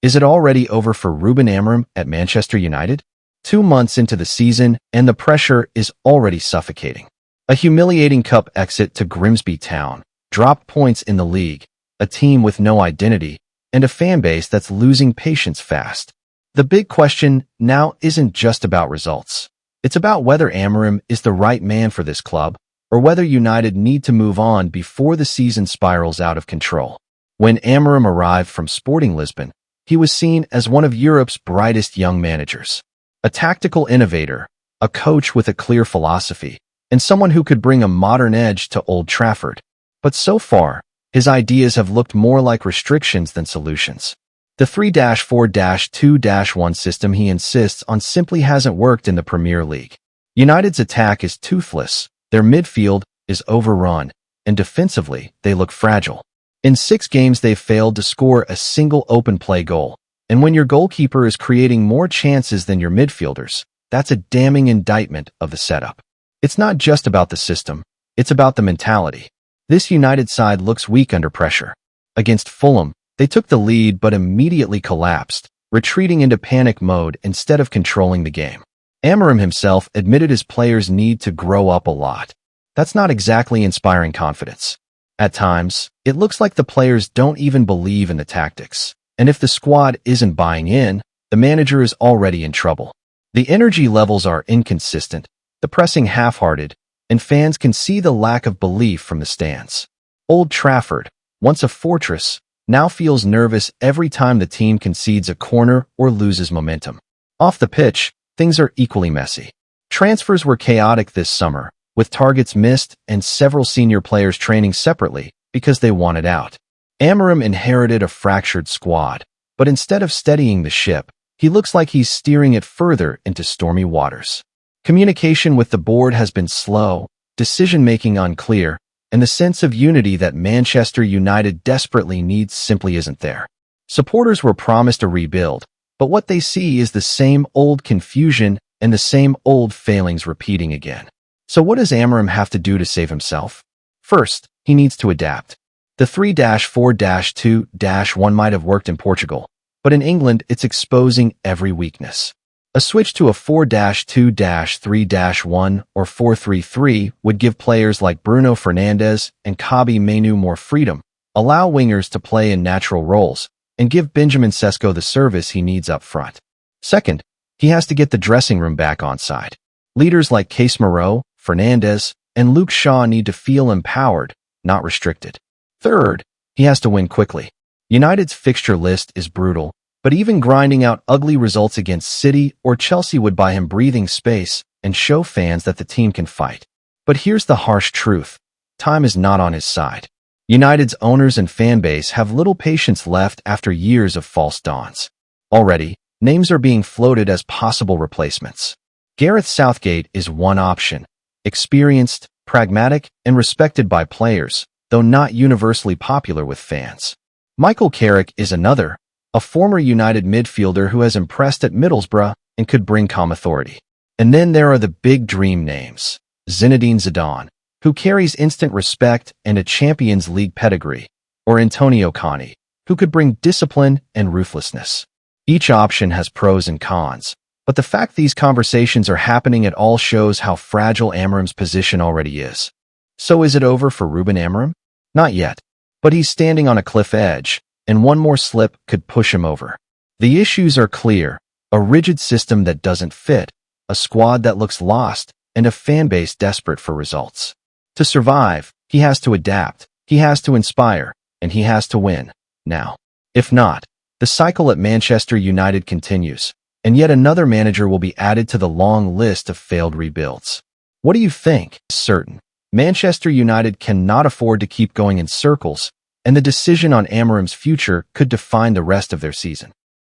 Is it already over for Rúben Amorim at Manchester United? 2 months into the season, and the pressure is already suffocating. A humiliating cup exit to Grimsby Town, dropped points in the league, a team with no identity, and a fanbase that's losing patience fast. The big question now isn't just about results. It's about whether Amorim is the right man for this club, or whether United need to move on before the season spirals out of control. When Amorim arrived from Sporting Lisbon, he was seen as one of Europe's brightest young managers. A tactical innovator, a coach with a clear philosophy, and someone who could bring a modern edge to Old Trafford. But so far, his ideas have looked more like restrictions than solutions. The 3-4-2-1 system he insists on simply hasn't worked in the Premier League. United's attack is toothless, their midfield is overrun, and defensively, they look fragile. In 6 games they've failed to score a single open play goal, and when your goalkeeper is creating more chances than your midfielders, that's a damning indictment of the setup. It's not just about the system, it's about the mentality. This United side looks weak under pressure. Against Fulham, they took the lead but immediately collapsed, retreating into panic mode instead of controlling the game. Amorim himself admitted his players need to grow up a lot. That's not exactly inspiring confidence. At times, it looks like the players don't even believe in the tactics, and if the squad isn't buying in, the manager is already in trouble. The energy levels are inconsistent, the pressing half-hearted, and fans can see the lack of belief from the stands. Old Trafford, once a fortress, now feels nervous every time the team concedes a corner or loses momentum. Off the pitch, things are equally messy. Transfers were chaotic this summer, with targets missed and several senior players training separately because they wanted out. Amorim inherited a fractured squad, but instead of steadying the ship, he looks like he's steering it further into stormy waters. Communication with the board has been slow, decision-making unclear, and the sense of unity that Manchester United desperately needs simply isn't there. Supporters were promised a rebuild, but what they see is the same old confusion and the same old failings repeating again. So what does Amorim have to do to save himself? First, he needs to adapt. The 3-4-2-1 might have worked in Portugal, but in England it's exposing every weakness. A switch to a 4-2-3-1 or 4-3-3 would give players like Bruno Fernandes and Kobbie Mainoo more freedom, allow wingers to play in natural roles, and give Benjamin Sesko the service he needs up front. Second, he has to get the dressing room back on side. Leaders like Casemiro, Fernandes, and Luke Shaw need to feel empowered, not restricted. Third, he has to win quickly. United's fixture list is brutal, but even grinding out ugly results against City or Chelsea would buy him breathing space and show fans that the team can fight. But here's the harsh truth. Time is not on his side. United's owners and fanbase have little patience left after years of false dawns. Already, names are being floated as possible replacements. Gareth Southgate is one option. Experienced, pragmatic, and respected by players, though not universally popular with fans. Michael Carrick is another, a former United midfielder who has impressed at Middlesbrough and could bring calm authority. And then there are the big dream names. Zinedine Zidane, who carries instant respect and a Champions League pedigree, or Antonio Conte, who could bring discipline and ruthlessness. Each option has pros and cons, but the fact these conversations are happening at all shows how fragile Amorim's position already is. So is it over for Rúben Amorim? Not yet, but he's standing on a cliff edge, and one more slip could push him over. The issues are clear: a rigid system that doesn't fit, a squad that looks lost, and a fanbase desperate for results. To survive, he has to adapt, he has to inspire, and he has to win, now. If not, the cycle at Manchester United continues, and yet another manager will be added to the long list of failed rebuilds. What do you think? Certain, Manchester United cannot afford to keep going in circles, and the decision on Amorim's future could define the rest of their season.